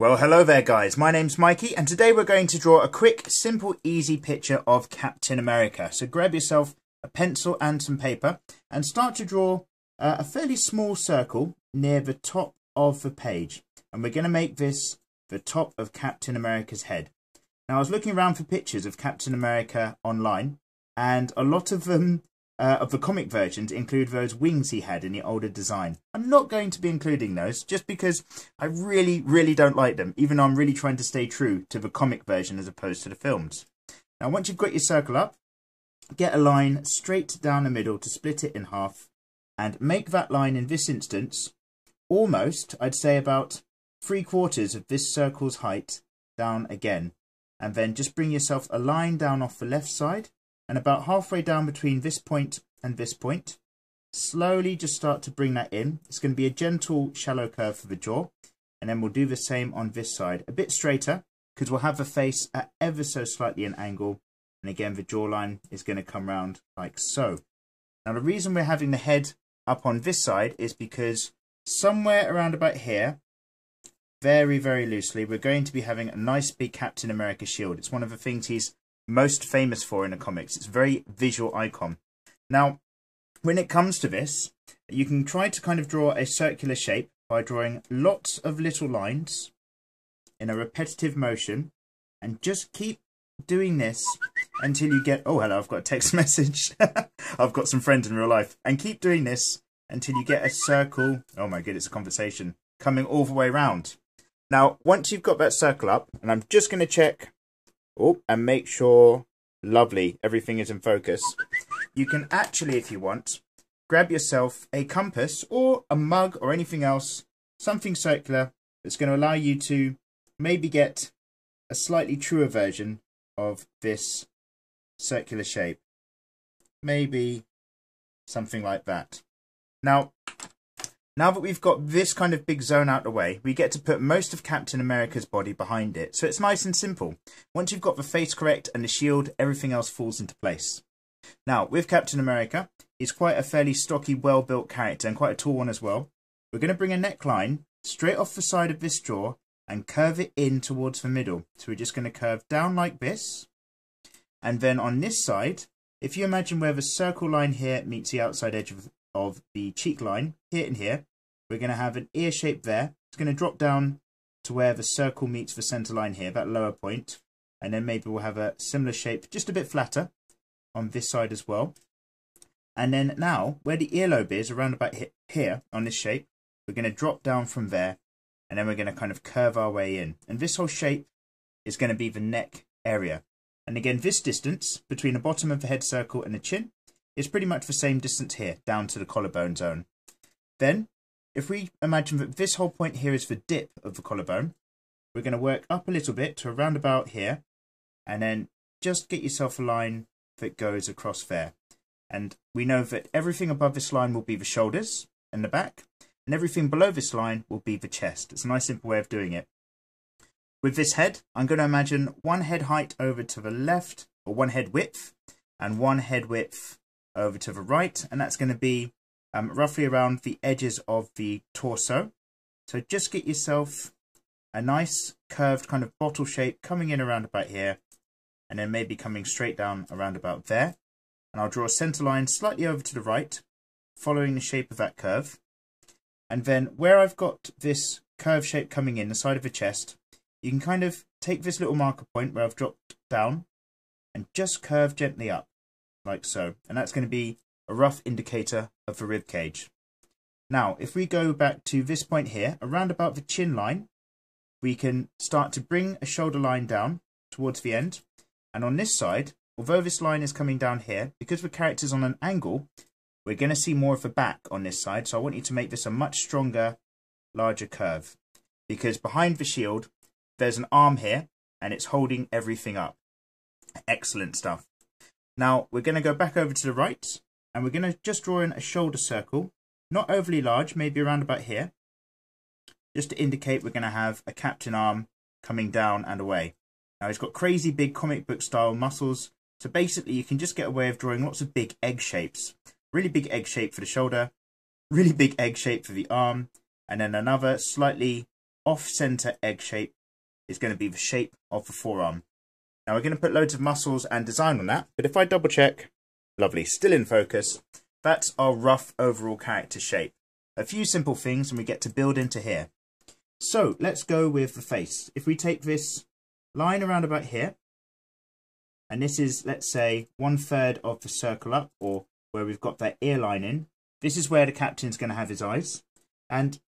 Well, hello there guys, my name's Mikey and today we're going to draw a quick, simple, easy picture of Captain America. So grab yourself a pencil and some paper and start to draw a fairly small circle near the top of the page. And we're going to make this the top of Captain America's head. Now I was looking around for pictures of Captain America online and a lot of them of the comic versions include those wings he had in the older design. I'm not going to be including those just because I really don't like them, even though I'm really trying to stay true to the comic version as opposed to the films. Now once you've got your circle up, get a line straight down the middle to split it in half and make that line in this instance almost, I'd say about 3/4 of this circle's height down again, and then just bring yourself a line down off the left side and about halfway down between this point and this point. Slowly just start to bring that in. It's going to be a gentle shallow curve for the jaw, and then we'll do the same on this side, a bit straighter because we'll have the face at ever so slightly an angle, and again the jawline is going to come round like so. Now the reason we're having the head up on this side is because somewhere around about here, very loosely, we're going to be having a nice big Captain America shield. It's one of the things he's most famous for in the comics. It's a very visual icon. Now when it comes to this, you can try to kind of draw a circular shape by drawing lots of little lines in a repetitive motion, and just keep doing this until you get, oh hello, I've got a text message. I've got some friends in real life. And keep doing this until you get a circle, oh my goodness, a conversation, coming all the way around. Now once you've got that circle up, and I'm just going to check and make sure, lovely, everything is in focus. You can actually, if you want, grab yourself a compass or a mug or anything else, something circular that's going to allow you to maybe get a slightly truer version of this circular shape. Maybe something like that. Now that we've got this kind of big zone out the way, we get to put most of Captain America's body behind it. So it's nice and simple. Once you've got the face correct and the shield, everything else falls into place. Now, with Captain America, he's quite a fairly stocky, well-built character and quite a tall one as well. We're going to bring a neckline straight off the side of this jaw and curve it in towards the middle. So we're just going to curve down like this. And then on this side, if you imagine where the circle line here meets the outside edge of the cheek line, here and here, we're going to have an ear shape there. It's going to drop down to where the circle meets the center line here, that lower point. And then maybe we'll have a similar shape, just a bit flatter, on this side as well. And then now, where the earlobe is, around about here on this shape, we're going to drop down from there, and then we're going to kind of curve our way in. And this whole shape is going to be the neck area. And again, this distance between the bottom of the head circle and the chin is pretty much the same distance here, down to the collarbone zone. Then, if we imagine that this whole point here is the dip of the collarbone, we're going to work up a little bit to around about here, and then just get yourself a line that goes across there. And we know that everything above this line will be the shoulders and the back, and everything below this line will be the chest. It's a nice simple way of doing it. With this head, I'm going to imagine one head height over to the left, or one head width, and one head width over to the right, and that's going to be roughly around the edges of the torso. So just get yourself a nice curved kind of bottle shape coming in around about here, and then maybe coming straight down around about there. And I'll draw a center line slightly over to the right, following the shape of that curve. And then where I've got this curve shape coming in the side of the chest, you can kind of take this little marker point where I've dropped down and just curve gently up, like so. And that's going to be a rough indicator of the rib cage. Now, if we go back to this point here, around about the chin line, we can start to bring a shoulder line down towards the end. And on this side, although this line is coming down here, because the character's on an angle, we're going to see more of the back on this side. So I want you to make this a much stronger, larger curve. Because behind the shield, there's an arm here, and it's holding everything up. Excellent stuff. Now, we're going to go back over to the right, and we're going to just draw in a shoulder circle. Not overly large, maybe around about here. Just to indicate we're going to have a captain arm coming down and away. Now, he's got crazy big comic book style muscles. So basically, you can just get away with drawing lots of big egg shapes. Really big egg shape for the shoulder. Really big egg shape for the arm. And then another slightly off-center egg shape is going to be the shape of the forearm. Now we're going to put loads of muscles and design on that, but if I double check, lovely, still in focus, that's our rough overall character shape. A few simple things and we get to build into here. So let's go with the face. If we take this line around about here, and this is, let's say, 1/3 of the circle up, or where we've got that ear line in, this is where the captain's going to have his eyes. And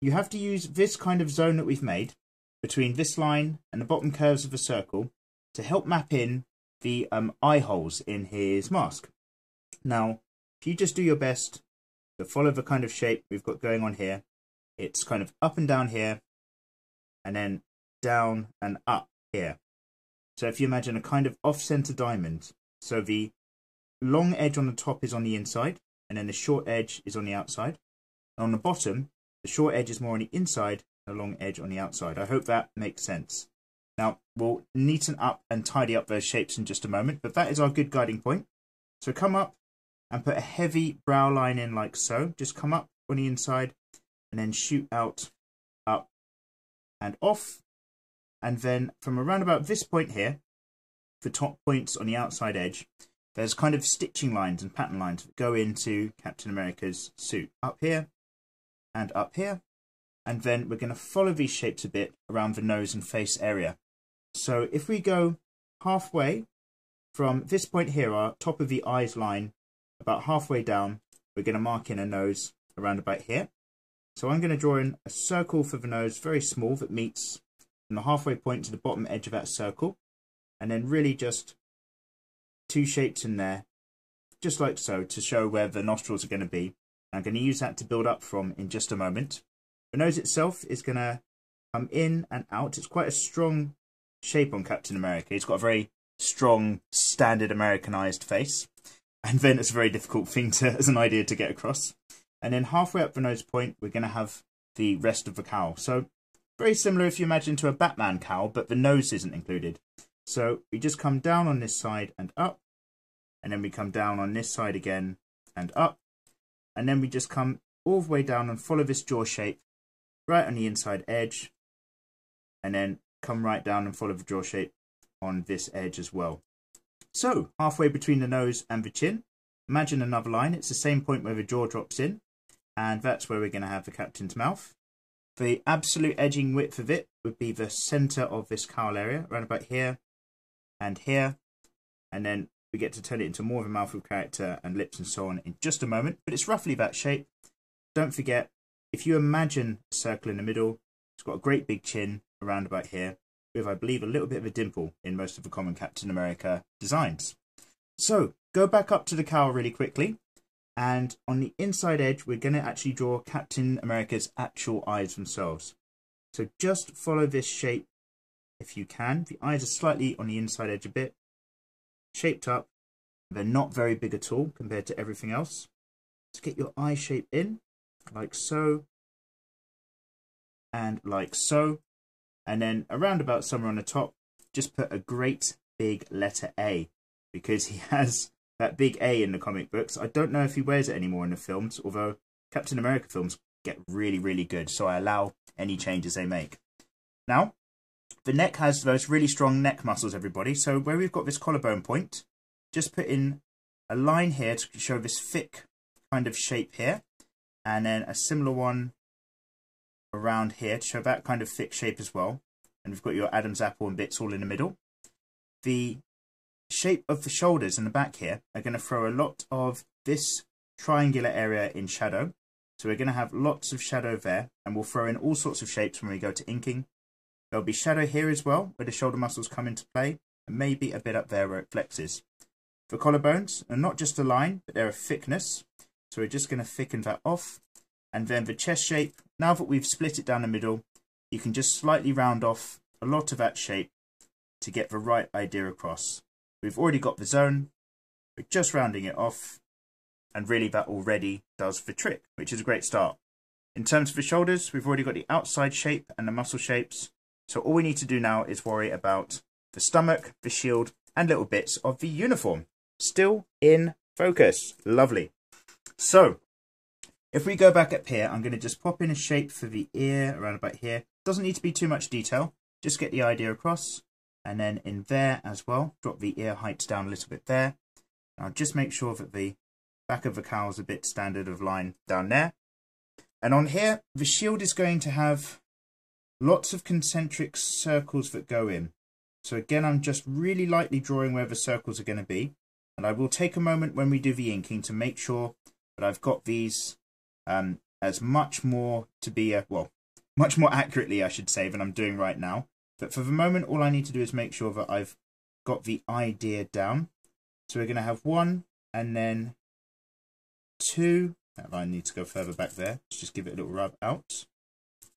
you have to use this kind of zone that we've made between this line and the bottom curves of the circle to help map in the eye holes in his mask. Now, if you just do your best to follow the kind of shape we've got going on here, it's kind of up and down here, and then down and up here. So if you imagine a kind of off-center diamond, so the long edge on the top is on the inside, and then the short edge is on the outside. And on the bottom, the short edge is more on the inside, the long edge on the outside. I hope that makes sense. Now, we'll neaten up and tidy up those shapes in just a moment, but that is our good guiding point. So come up and put a heavy brow line in like so. Just come up on the inside and then shoot out, up and off. And then from around about this point here, the top points on the outside edge, there's kind of stitching lines and pattern lines that go into Captain America's suit. Up here and up here. And then we're going to follow these shapes a bit around the nose and face area. So if we go halfway from this point here, our top of the eyes line, about halfway down, we're going to mark in a nose around about here. So I'm going to draw in a circle for the nose, very small, that meets from the halfway point to the bottom edge of that circle. And then really just two shapes in there, just like so, to show where the nostrils are going to be. I'm going to use that to build up from in just a moment. The nose itself is going to come in and out. It's quite a strong shape on Captain America. He's got a very strong, standard Americanized face. And then it's a very difficult thing to, as an idea to get across. And then halfway up the nose point, we're going to have the rest of the cowl. So very similar if you imagine to a Batman cowl, but the nose isn't included. So we just come down on this side and up. And then we come down on this side again and up. And then we just come all the way down and follow this jaw shape right on the inside edge. And then come right down and follow the jaw shape on this edge as well. So halfway between the nose and the chin, imagine another line. It's the same point where the jaw drops in, and that's where we're going to have the captain's mouth. The absolute edging width of it would be the center of this cowl area, around about here and here, and then we get to turn it into more of a mouth with character and lips and so on in just a moment, but it's roughly that shape. Don't forget, if you imagine a circle in the middle, it's got a great big chin around about here, with, I believe, a little bit of a dimple in most of the common Captain America designs. So, go back up to the cowl really quickly, and on the inside edge, we're going to actually draw Captain America's actual eyes themselves. So just follow this shape if you can. The eyes are slightly on the inside edge a bit, shaped up. They're not very big at all compared to everything else. Let's get your eye shape in, like so, and like so. And then around about somewhere on the top, just put a great big letter A, because he has that big A in the comic books. I don't know if he wears it anymore in the films, although Captain America films get really, really good, so I allow any changes they make. Now, the neck has those really strong neck muscles, everybody. So where we've got this collarbone point, just put in a line here to show this thick kind of shape here, and then a similar one around here to show that kind of thick shape as well. And we've got your Adam's apple and bits all in the middle. The shape of the shoulders and the back here are going to throw a lot of this triangular area in shadow. So we're going to have lots of shadow there, and we'll throw in all sorts of shapes when we go to inking. There'll be shadow here as well, where the shoulder muscles come into play, and maybe a bit up there where it flexes. The collarbones are not just a line, but they're a thickness. So we're just going to thicken that off. And then the chest shape, now that we've split it down the middle, you can just slightly round off a lot of that shape to get the right idea across. We've already got the zone, we're just rounding it off, and really that already does the trick, which is a great start. In terms of the shoulders, we've already got the outside shape and the muscle shapes, so all we need to do now is worry about the stomach, the shield, and little bits of the uniform. Still in focus. Lovely. So, if we go back up here, I'm going to just pop in a shape for the ear around about here. Doesn't need to be too much detail. Just get the idea across. And then in there as well, drop the ear heights down a little bit there. Now just make sure that the back of the cowl is a bit standard of line down there. And on here, the shield is going to have lots of concentric circles that go in. So again, I'm just really lightly drawing where the circles are going to be. And I will take a moment when we do the inking to make sure that I've got these as much more to be, well, much more accurately, I should say, than I'm doing right now. But for the moment, all I need to do is make sure that I've got the idea down. So we're going to have 1 and then 2. I need to go further back there. Let's just give it a little rub out.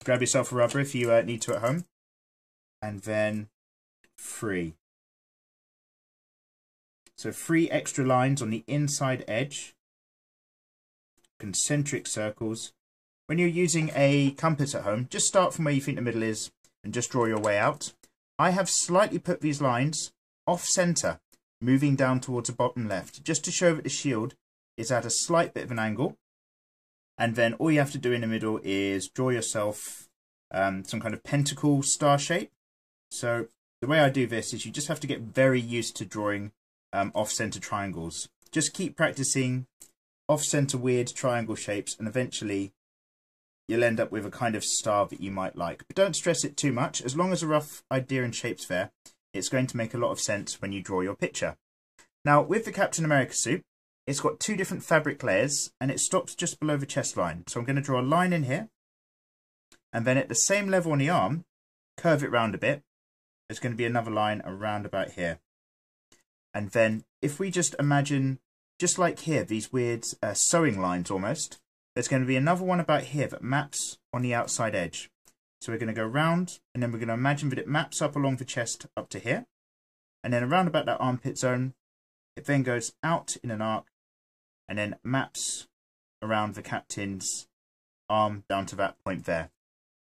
Grab yourself a rubber if you need to at home. And then 3. So 3 extra lines on the inside edge. Concentric circles. When you're using a compass at home, just start from where you think the middle is and just draw your way out. I have slightly put these lines off center, moving down towards the bottom left, just to show that the shield is at a slight bit of an angle. And then all you have to do in the middle is draw yourself some kind of pentacle star shape. So the way I do this is you just have to get very used to drawing off-center triangles. Just keep practicing off-center weird triangle shapes, and eventually you'll end up with a kind of star that you might like. But don't stress it too much. As long as a rough idea and shape's there, it's going to make a lot of sense when you draw your picture. Now, with the Captain America suit, it's got 2 different fabric layers, and it stops just below the chest line. So I'm going to draw a line in here, and then at the same level on the arm, curve it round a bit. There's going to be another line around about here. And then if we just imagine, just like here, these weird sewing lines almost, there's going to be another one about here that maps on the outside edge. So we're going to go round, and then we're going to imagine that it maps up along the chest up to here. And then around about that armpit zone, it then goes out in an arc, and then maps around the captain's arm down to that point there.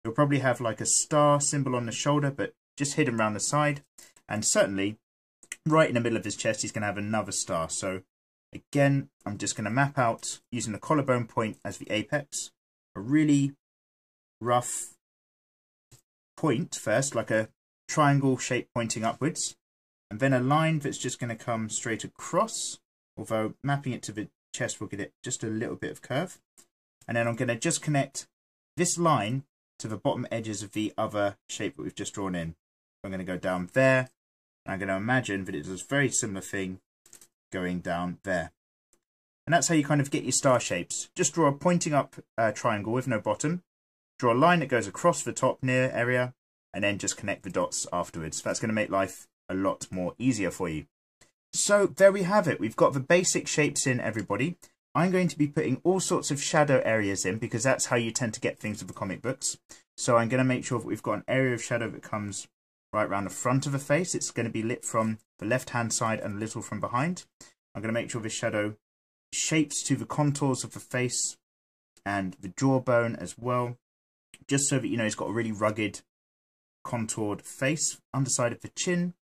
You'll probably have like a star symbol on the shoulder, but just hidden around the side. And certainly, right in the middle of his chest, he's going to have another star. So again, I'm just going to map out, using the collarbone point as the apex, a really rough point first, like a triangle shape pointing upwards, and then a line that's just going to come straight across, although mapping it to the chest will get it just a little bit of curve. And then I'm going to just connect this line to the bottom edges of the other shape that we've just drawn in. I'm going to go down there, and I'm going to imagine that it does a very similar thing going down there. And that's how you kind of get your star shapes. Just draw a pointing up triangle with no bottom, draw a line that goes across the top near area, and then just connect the dots afterwards. That's going to make life a lot more easier for you. So there we have it. We've got the basic shapes in, everybody. I'm going to be putting all sorts of shadow areas in, because that's how you tend to get things with the comic books. So I'm going to make sure that we've got an area of shadow that comes right around the front of the face. It's going to be lit from the left-hand side and a little from behind. I'm going to make sure this shadow shapes to the contours of the face and the jawbone as well, just so that you know he's got a really rugged, contoured face. Underside of the chin,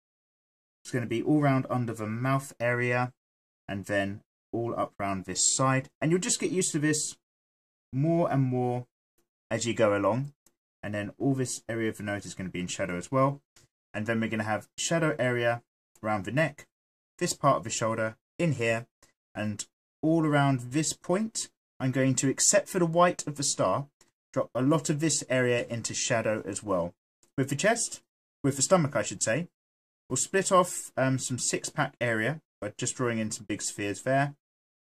it's going to be all round under the mouth area, and then all up round this side. And you'll just get used to this more and more as you go along. And then all this area of the nose is going to be in shadow as well. And then we're going to have shadow area around the neck, this part of the shoulder, in here, and all around this point. I'm going to, except for the white of the star, drop a lot of this area into shadow as well. With the chest, with the stomach I should say, we'll split off some six-pack area by just drawing in some big spheres there.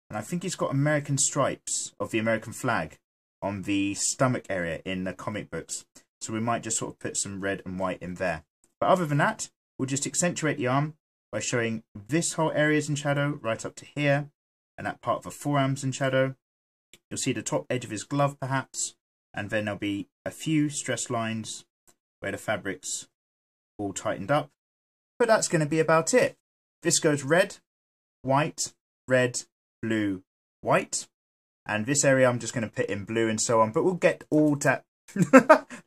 And I think he's got American stripes of the American flag on the stomach area in the comic books. So we might just sort of put some red and white in there. But other than that, we'll just accentuate the arm by showing this whole area is in shadow right up to here, and that part of the forearm's in shadow. You'll see the top edge of his glove perhaps, and then there'll be a few stress lines where the fabric's all tightened up. But that's going to be about it. This goes red, white, red, blue, white. And this area I'm just going to put in blue and so on. But we'll get all that...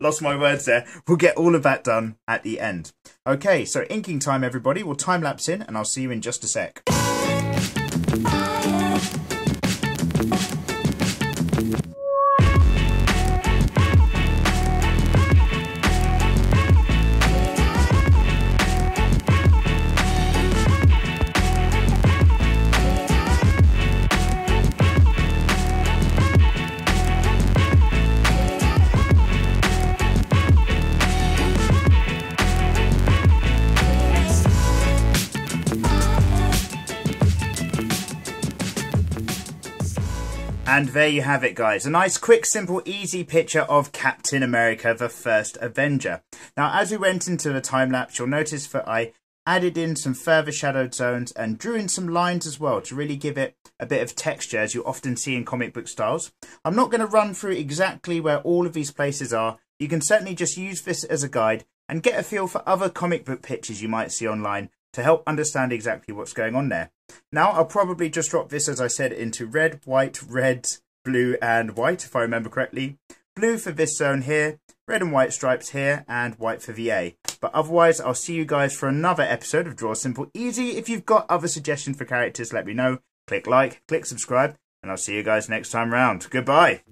Lost my words there. We'll get all of that done at the end. Okay, so inking time, everybody. We'll time-lapse in, and I'll see you in just a sec. And there you have it, guys. A nice, quick, simple, easy picture of Captain America, the first Avenger. Now, as we went into the time-lapse, you'll notice that I added in some further shadowed zones and drew in some lines as well to really give it a bit of texture, as you often see in comic book styles. I'm not going to run through exactly where all of these places are. You can certainly just use this as a guide and get a feel for other comic book pictures you might see online to help understand exactly what's going on there. Now, I'll probably just drop this, as I said, into red, blue and white, if I remember correctly. Blue for this zone here, red and white stripes here, and white for the A. But otherwise, I'll see you guys for another episode of Draw Simple Easy. If you've got other suggestions for characters, let me know. Click like, click subscribe, and I'll see you guys next time round. Goodbye.